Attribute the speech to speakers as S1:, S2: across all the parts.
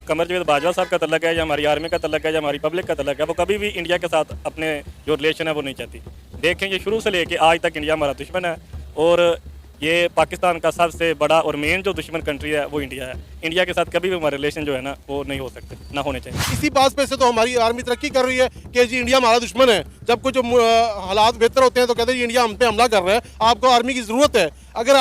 S1: कमर जावेद बाजवा साहब का तल्लक है या हमारी आर्मी का तल्लक है या हमारी पब्लिक का तल्लक है, वो कभी भी इंडिया के साथ अपने जो रिलेशन है वो नहीं चाहती। देखें, ये शुरू से लेके आज तक इंडिया हमारा दुश्मन है और ये पाकिस्तान का सबसे बड़ा और मेन जो दुश्मन कंट्री है वो इंडिया है। इंडिया के साथ कभी भी हमारे रिलेशन जो है ना वो नहीं हो सकते, ना होने चाहिए।
S2: इसी बात पे से तो हमारी आर्मी तरक्की कर रही है कि जी इंडिया हमारा दुश्मन है। जब कुछ हालात बेहतर होते हैं तो कहते हैं इंडिया हम पे हमला कर रहा है, आपको आर्मी की ज़रूरत है। अगर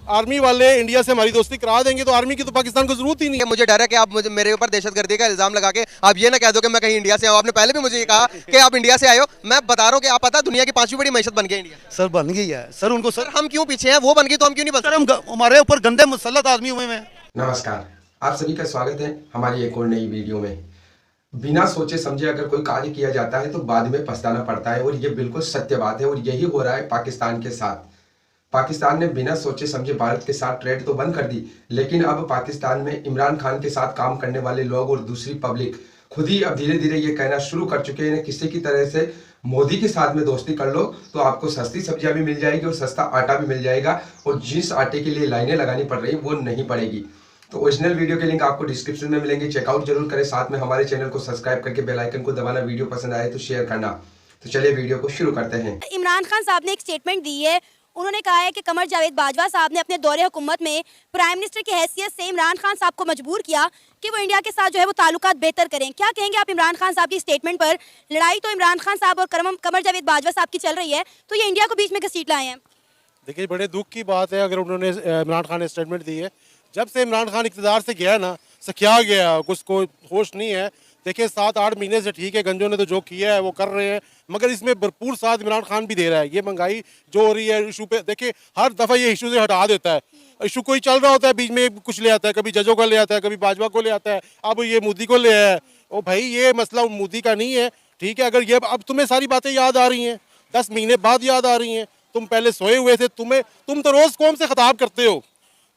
S2: आर्मी वाले इंडिया से हमारी दोस्ती करा देंगे तो आर्मी की तो पाकिस्तान को जरूरत ही नहीं है।
S3: मुझे डर है कि आप मुझे मेरे ऊपर दहशतगर्दी का इल्जाम लगा के आप ये ना कह दो कि मैं कहीं इंडिया से आऊँ। आपने पहले भी मुझे ये कहा कि आप इंडिया से आए हो। मैं बता रहा हूँ कि आप पता दुनिया की 5वीं बड़ी मैशत बन गई इंडिया।
S4: सर बन गई है सर, उनको
S3: सर हम क्यों पीछे हैं? वो बन गई तो हम क्यों नहीं बन?
S4: सर हम हमारे ऊपर गंदे मुसल्लत आदमी हुए हैं।
S5: नमस्कार, आप सभी का स्वागत है हमारी एक और नई वीडियो में। बिना सोचे समझे अगर कोई कार्य किया जाता है तो बाद में पछताना पड़ता है और ये बिल्कुल सत्य बात है और यही हो रहा है पाकिस्तान के साथ। पाकिस्तान ने बिना सोचे समझे भारत के साथ ट्रेड तो बंद कर दी, लेकिन अब पाकिस्तान में इमरान खान के साथ काम करने वाले लोग और दूसरी पब्लिक खुद ही अब धीरे धीरे ये कहना शुरू कर चुके हैं किसी की तरह से मोदी के साथ में दोस्ती कर लो तो आपको सस्ती सब्जियां भी मिल जाएगी और सस्ता आटा भी मिल जाएगा और जिस आटे के लिए लाइनें लगानी पड़ रही वो नहीं पड़ेगी। तो ओरिजिनल वीडियो के लिंक आपको डिस्क्रिप्शन में मिलेंगे, चेकआउट जरूर करें। साथ में हमारे चैनल को सब्सक्राइब करके बेल आइकन को दबाना, वीडियो पसंद आए तो शेयर करना। तो चलिए वीडियो को शुरू करते हैं।
S6: इमरान खान साहब ने एक स्टेटमेंट दी है। उन्होंने कहा है कि कमर जावेद बाजवा साहब ने अपने दौरे हुकूमत में प्राइम मिनिस्टर की हैसियत से इमरान खान साहब को मजबूर किया कि वो इंडिया के साथ जो है वो ताल्लुकात बेहतर करें। क्या कहेंगे आप इमरान खान साहब की स्टेटमेंट पर? लड़ाई तो इमरान खान साहब और कमर जावेद बाजवा साहब की चल रही है, तो ये इंडिया को बीच में घसीट लाए हैं।
S2: देखिए, बड़े दुख की बात है अगर उन्होंने इमरान खान ने स्टेटमेंट दी है। जब से इमरान खान इक़्तिदार से गया ना, सख्या गया, कुछ को होश नहीं है। देखिए 7-8 महीने से ठीक है, गंजों ने तो जो किया है वो कर रहे हैं, मगर इसमें भरपूर साथ इमरान खान भी दे रहा है। ये महंगाई जो हो रही है इशू पे, देखिए हर दफ़ा ये इशू से हटा देता है। इशू कोई चल रहा होता है, बीच में कुछ ले आता है, कभी जजों का ले आता है, कभी बाजवा को ले आता है, अब ये मोदी को ले आया है। ओ भाई, ये मसला मोदी का नहीं है, ठीक है। अगर ये अब तुम्हें सारी बातें याद आ रही हैं, 10 महीने बाद याद आ रही हैं। तुम पहले सोए हुए थे, तुम तो रोज़ कौम से खिताब करते हो।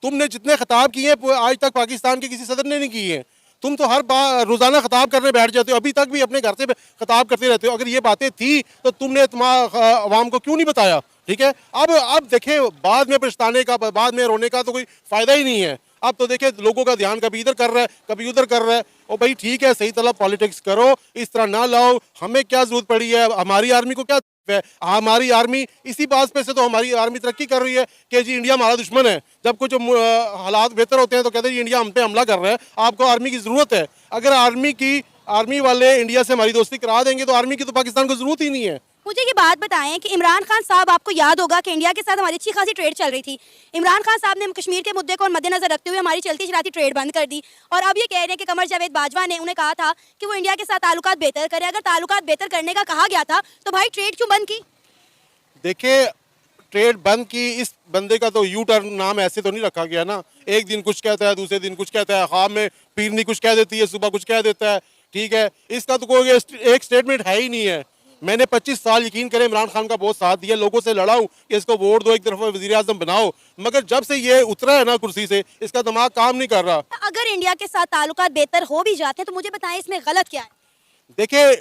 S2: तुमने जितने खिताब किए आज तक पाकिस्तान के किसी सदर ने नहीं किए हैं। तुम तो हर बार रोज़ाना खिताब करने बैठ जाते हो, अभी तक भी अपने घर से खिताब करते रहते हो। अगर ये बातें थी तो तुमने आवाम को क्यों नहीं बताया? ठीक है, अब देखें, बाद में पछताने का, बाद में रोने का तो कोई फ़ायदा ही नहीं है। अब तो देखें लोगों का ध्यान कभी इधर कर रहा है, कभी उधर कर रहा है। और भाई ठीक है, सही तरह पॉलिटिक्स करो, इस तरह ना लाओ। हमें क्या ज़रूरत पड़ी है? हमारी आर्मी को क्या है? हमारी आर्मी इसी बात पे से तो हमारी आर्मी तरक्की कर रही है कि जी इंडिया हमारा दुश्मन है। जब कुछ हालात बेहतर होते हैं तो कहते हैं इंडिया हम पे हमला कर रहा है, आपको आर्मी की ज़रूरत है। अगर आर्मी वाले इंडिया से हमारी दोस्ती करा देंगे तो आर्मी की तो पाकिस्तान को ज़रूरत ही नहीं है।
S6: मुझे ये बात बताएं कि इमरान खान साहब, आपको याद होगा कि इंडिया के साथ हमारी अच्छी खासी ट्रेड चल रही थी। इमरान खान साहब ने कश्मीर के मुद्दे को मद्देनजर रखते हुए हमारी चलती चलाती ट्रेड बंद कर दी और अब ये कह रहे हैं कि कमर जावेद बाजवा ने उन्हें कहा था कि वो इंडिया के साथ ताल्लुकात बेहतर करें। अगर ताल्लुकात बेहतर करने का कहा गया था तो भाई ट्रेड क्यों बंद की?
S2: देखिए, ट्रेड बंद की, इस बंदे का तो यू टर्न नाम ऐसे तो नहीं रखा गया ना। एक दिन कुछ कहता है, दूसरे दिन कुछ कहता है, ख्वाब में पीरनी कुछ कह देती है, सुबह कुछ कह देता है, ठीक है। इसका तो कोई एक स्टेटमेंट है ही नहीं है। मैंने 25 साल यकीन करें इमरान खान का बहुत साथ दिया, लोगों से लड़ा हूँ कि इसको वोट दो, एक तरफ वज़ीर आज़म बनाओ, मगर जब से ये उतरा है ना कुर्सी से, इसका दिमाग काम नहीं कर रहा।
S6: अगर इंडिया के साथ ताल्लुकात बेहतर हो भी जाते हैं तो मुझे बताएं इसमें गलत क्या है?
S2: देखिए,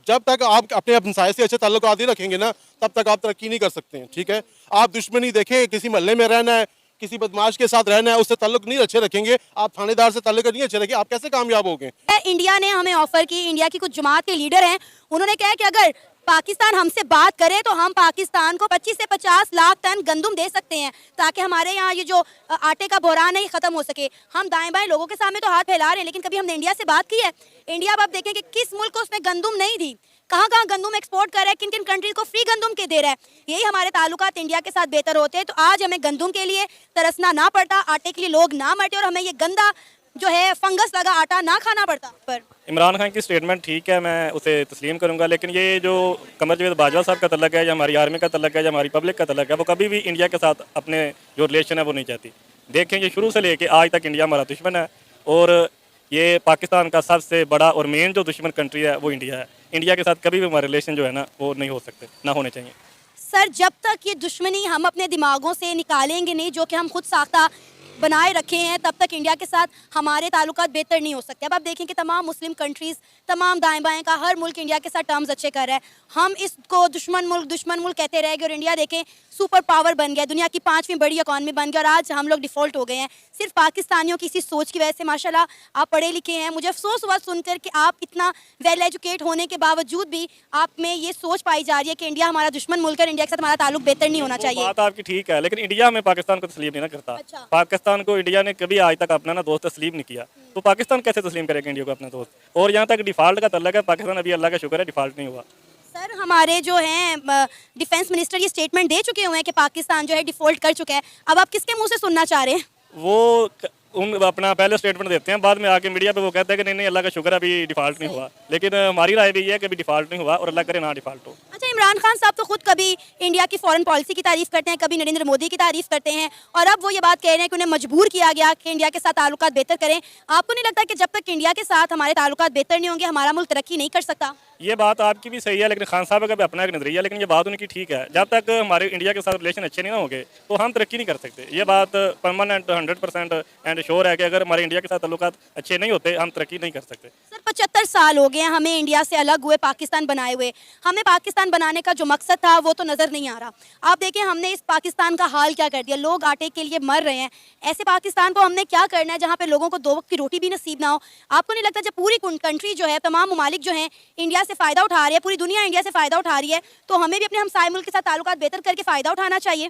S2: जब तक आप अपने हमसाये से अच्छे ताल्लुकात नहीं रखेंगे ना, तब तक आप तरक्की नहीं कर सकते हैं, ठीक है। आप दुश्मनी देखें, किसी मोहल्ले में रहना है, किसी बदमाश के साथ रहना है, उससे ताल्लुक नहीं अच्छे रखेंगे, आप थानेदार से ताल्लुक नहीं अच्छे रखेंगे, आप कैसे कामयाब होंगे?
S6: इंडिया ने हमें ऑफर की, इंडिया की कुछ जमात के लीडर हैं, उन्होंने कहा कि अगर पाकिस्तान हमसे बात करे तो हम पाकिस्तान को 25 से 50 लाख टन गंदम दे सकते हैं ताकि हमारे यहाँ ये जो आटे का बहरान है ये खत्म हो सके। हम दाएं बाएं लोगों के सामने तो हाथ फैला रहे हैं, लेकिन कभी हमने इंडिया से बात की है? इंडिया अब आप देखें कि किस मुल्क को उसने गंदम नहीं दी, कहाँ कहाँ गंदम एक्सपोर्ट कर रहा है, किन किन कंट्रीज को फ्री गंदम के दे रहा है। यही हमारे ताल्लुकात इंडिया के साथ बेहतर होते हैं तो आज हमें गंदम के लिए तरसना ना पड़ता, आटे के लिए लोग ना मरते और हमें ये गंदा जो है फंगस लगा आटा ना खाना पड़ता। पर
S1: इमरान खान की स्टेटमेंट ठीक है, मैं उसे तस्लीम करूंगा, लेकिन ये जो कमर जावेद बाजवा साहब का तल्लक है या हमारी आर्मी का तल्लक है या हमारी पब्लिक का तल्लक है, वो कभी भी इंडिया के साथ अपने जो रिलेशन है वो नहीं चाहती। देखें, ये शुरू से लेके आज तक इंडिया हमारा दुश्मन है और ये पाकिस्तान का सबसे बड़ा और मेन जो दुश्मन कंट्री है वो इंडिया है। इंडिया के साथ कभी भी हमारे रिलेशन जो है ना वो नहीं हो सकते, ना होने चाहिए।
S6: सर, जब तक ये दुश्मनी हम अपने दिमागों से निकालेंगे नहीं, जो कि हम खुद साख्ता बनाए रखे हैं तब तक इंडिया के साथ हमारे ताल्लुकात बेहतर नहीं हो सकते। अब आप देखें कि तमाम मुस्लिम कंट्रीज़, तमाम दाएं बाएं का हर मुल्क इंडिया के साथ टर्म्स अच्छे कर रहा है। हम इसको दुश्मन मुल्क कहते रहेंगे और इंडिया देखें सुपर पावर बन गया, दुनिया की 5वीं बड़ी इकॉनमी बन गया और आज हम लोग डिफ़ॉल्ट हो गए हैं सिर्फ पाकिस्तानियों की इसी सोच की वजह से। माशाल्लाह आप पढ़े लिखे हैं, मुझे अफसोस हुआ सुनकर कि आप इतना वेल एजुकेट होने के बावजूद भी आप में ये सोच पाई जा रही है कि इंडिया हमारा दुश्मन मुल्क है, इंडिया के साथ हमारा ताल्लुक बेहतर नहीं होना चाहिए।
S1: बात आपकी ठीक है, लेकिन इंडिया हमें पाकिस्तान को तस्लीम नहीं ना करता।
S6: अच्छा।
S1: पाकिस्तान को इंडिया ने कभी आज तक अपना ना दोस्त तस्लीम नहीं किया, तो पाकिस्तान कैसे तस्लीम करेगा इंडिया को अपना दोस्त? और यहाँ तक डिफ़ॉल्ट का तल्लक है, पाकिस्तान अभी अल्लाह का शुक्र है डिफ़ॉल्ट नहीं हुआ।
S6: सर हमारे जो हैं डिफेंस मिनिस्टर ये स्टेटमेंट दे चुके हुए हैं कि पाकिस्तान जो है डिफ़ॉल्ट कर चुका है। अब आप किसके मुंह से सुनना चाह रहे हैं?
S1: वो उन अपना पहले स्टेटमेंट देते हैं, बाद में आके मीडिया पे वो कहते हैं कि नहीं अल्लाह का शुक्र है अभी डिफ़ॉल्ट नहीं हुआ। लेकिन हमारी राय भी ये है कि अभी डिफ़ॉल्ट नहीं हुआ और अल्लाह करे ना डिफ़ॉल्ट हो।
S6: अच्छा, इमरान खान साहब तो खुद कभी इंडिया की फॉरेन पॉलिसी की तारीफ करते हैं, कभी नरेंद्र मोदी की तारीफ करते हैं और अब वो ये बात कह रहे हैं कि उन्हें मजबूर किया गया कि इंडिया के साथ ताल्लुकात बेहतर करें। आपको नहीं लगता कि जब तक इंडिया के साथ हमारे ताल्लुकात बेहतर नहीं होंगे हमारा मुल्क तरक्की नहीं कर सकता?
S1: ये बात आपकी भी सही है, लेकिन खान साहब का भी अपना एक नजरिया, लेकिन ये बात उनकी ठीक है। जब तक हमारे इंडिया के साथ रिलेशन अच्छे नहीं ना होंगे तो हम तरक्की नहीं कर सकते। ये बात परमानेंट 100% एंड श्योर है कि अगर हमारे इंडिया के साथ ताल्लुकात अच्छे नहीं होते हम तरक्की नहीं कर सकते।
S6: सर 75 साल हो गए हैं हमें इंडिया से अलग हुए, पाकिस्तान बनाए हुए। हमें पाकिस्तान बनाने का जो मकसद था वो तो नज़र नहीं आ रहा। आप देखें हमने इस पाकिस्तान का हाल क्या कर दिया, लोग आटे के लिए मर रहे हैं। ऐसे पाकिस्तान को हमने क्या करना है जहाँ पे लोगों को 2 वक्त की रोटी भी नसीब ना हो? आपको नहीं लगता जब पूरी कंट्री जो है, तमाम ममालिक जो हैं इंडिया से फ़ायदा उठा रहे हैं, पूरी दुनिया इंडिया से फ़ायदा उठा रही है, तो हमें भी अपने हमसाये मुल्क के साथ ताल्लुकात बेहतर करके फ़ायदा उठाना चाहिए?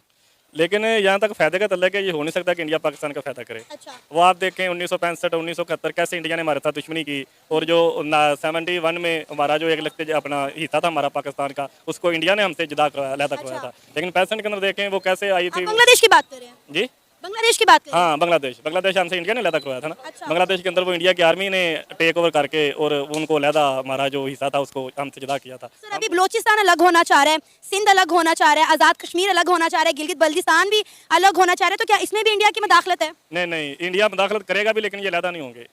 S1: लेकिन यहाँ तक फ़ायदे का तल्लक है, ये हो नहीं सकता कि इंडिया पाकिस्तान का फ़ायदा करे।
S6: अच्छा।
S1: वो आप देखें 1965 1971 कैसे इंडिया ने हमारे साथ दुश्मनी की और जो 71 में हमारा जो एक लगते अपना हिस्सा था हमारा पाकिस्तान का, उसको इंडिया ने हमसे जुदा करवाया, अलग करवाया था। लेकिन 65 के अंदर देखें वो कैसे आई थी।
S6: बांग्लादेश की बात कर रहे हैं?
S1: जी
S6: बांग्लादेश की बात कर रहे हैं?
S1: हाँ, बांग्लादेश हमसे इंडिया ने अलग करवाया था ना।
S6: अच्छा।
S1: बांग्लादेश के अंदर वो इंडिया की आर्मी ने टेक ओवर करके और उनको अलग हमारा जो हिस्सा था उसको हमसे जुदा किया था।
S6: सर अभी बलोचिस्तान अलग होना चाह रहा है, सिंध अलग होना चाह रहा है, आज़ाद कश्मीर अलग होना चाह रहा है, गिलगित बल्तिस्तान भी अलग होना चाह रहा है, तो क्या इसमें भी इंडिया की मदाखलत है?
S1: नहीं, इंडिया मदाखलत करेगा भी लेकिन ये अलग नहीं होंगे।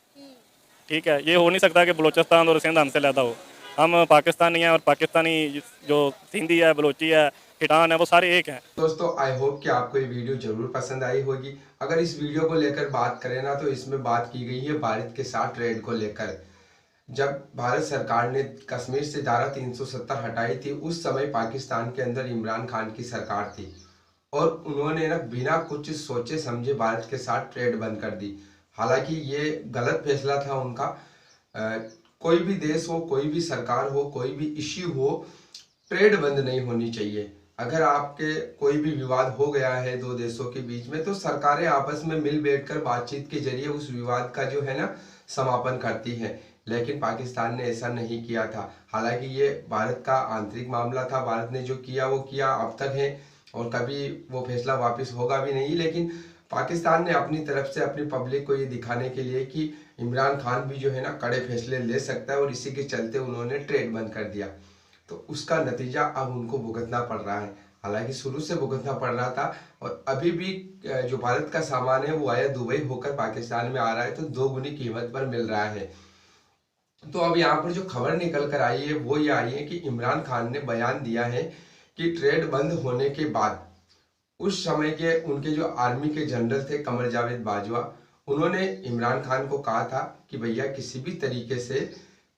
S1: ठीक है, ये हो नहीं सकता कि बलोचिस्तान और सिंध हमसे अलग हो। हम पाकिस्तानी हैं और पाकिस्तानी जो सिंधी है, बलोची है, हिटान है, वो सारे एक हैं।
S5: दोस्तों आई होप कि आपको ये वीडियो जरूर पसंद आई होगी। अगर इस वीडियो को लेकर बात करें ना तो इसमें बात की गई है भारत के साथ ट्रेड को लेकर। जब भारत सरकार ने कश्मीर से धारा 370 हटाई थी उस समय पाकिस्तान के अंदर इमरान खान की सरकार थी और उन्होंने ना बिना कुछ सोचे समझे भारत के साथ ट्रेड बंद कर दी। हालांकि ये गलत फैसला था उनका। कोई भी देश हो, कोई भी सरकार हो, कोई भी इश्यू हो, ट्रेड बंद नहीं होनी चाहिए। अगर आपके कोई भी विवाद हो गया है 2 देशों के बीच में तो सरकारें आपस में मिल बैठकर बातचीत के जरिए उस विवाद का जो है ना समापन करती है। लेकिन पाकिस्तान ने ऐसा नहीं किया था। हालांकि ये भारत का आंतरिक मामला था, भारत ने जो किया वो किया अब तक है और कभी वो फैसला वापस होगा भी नहीं। लेकिन पाकिस्तान ने अपनी तरफ से अपनी पब्लिक को ये दिखाने के लिए कि इमरान खान भी जो है ना कड़े फैसले ले सकता है और इसी के चलते उन्होंने ट्रेड बंद कर दिया। तो उसका नतीजा अब उनको भुगतना पड़ रहा है। हालांकि शुरू से भुगतना पड़ रहा था और अभी भी जो भारत का सामान है वो आया दुबई होकर पाकिस्तान में आ रहा है तो 2 गुनी कीमत पर मिल रहा है। तो अब यहाँ पर जो खबर निकल कर आई है वो ये आई है कि इमरान खान ने बयान दिया है कि ट्रेड बंद होने के बाद उस समय के उनके जो आर्मी के जनरल थे कमर जावेद बाजवा, उन्होंने इमरान खान को कहा था कि भैया किसी भी तरीके से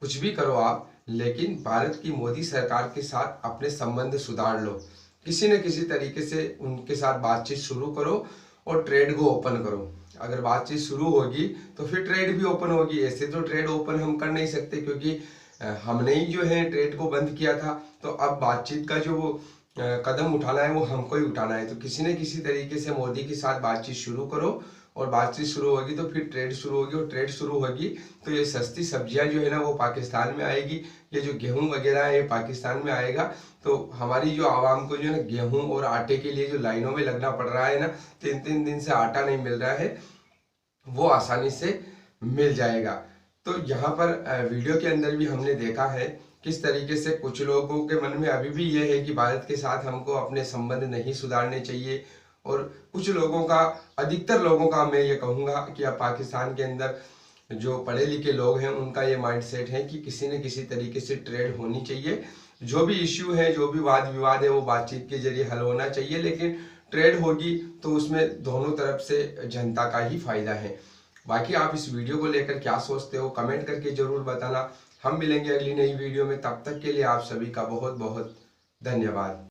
S5: कुछ भी करो आप, लेकिन भारत की मोदी सरकार के साथ अपने संबंध सुधार लो, किसी न किसी तरीके से उनके साथ बातचीत शुरू करो और ट्रेड को ओपन करो। अगर बातचीत शुरू होगी तो फिर ट्रेड भी ओपन होगी। ऐसे तो ट्रेड ओपन हम कर नहीं सकते क्योंकि हमने ही जो है ट्रेड को बंद किया था। तो अब बातचीत का जो कदम उठाना है वो हमको ही उठाना है। तो किसी न किसी तरीके से मोदी के साथ बातचीत शुरू करो और बातचीत शुरू होगी तो फिर ट्रेड शुरू होगी और ट्रेड शुरू होगी तो ये सस्ती सब्जियां जो है ना वो पाकिस्तान में आएगी, ये जो गेहूं वगैरह है ये पाकिस्तान में आएगा। तो हमारी जो आवाम को जो है ना गेहूं और आटे के लिए जो लाइनों में लगना पड़ रहा है ना, 3-3 दिन से आटा नहीं मिल रहा है, वो आसानी से मिल जाएगा। तो यहाँ पर वीडियो के अंदर भी हमने देखा है किस तरीके से कुछ लोगों के मन में अभी भी ये है कि भारत के साथ हमको अपने संबंध नहीं सुधारने चाहिए और कुछ लोगों का, अधिकतर लोगों का मैं ये कहूँगा कि अब पाकिस्तान के अंदर जो पढ़े लिखे लोग हैं उनका ये माइंडसेट है कि किसी न किसी तरीके से ट्रेड होनी चाहिए जो भी इश्यू है, जो भी वाद विवाद है, वो बातचीत के जरिए हल होना चाहिए। लेकिन ट्रेड होगी तो उसमें दोनों तरफ से जनता का ही फायदा है। बाकी आप इस वीडियो को लेकर क्या सोचते हो, कमेंट करके जरूर बताना। हम मिलेंगे अगली नई वीडियो में, तब तक के लिए आप सभी का बहुत बहुत धन्यवाद।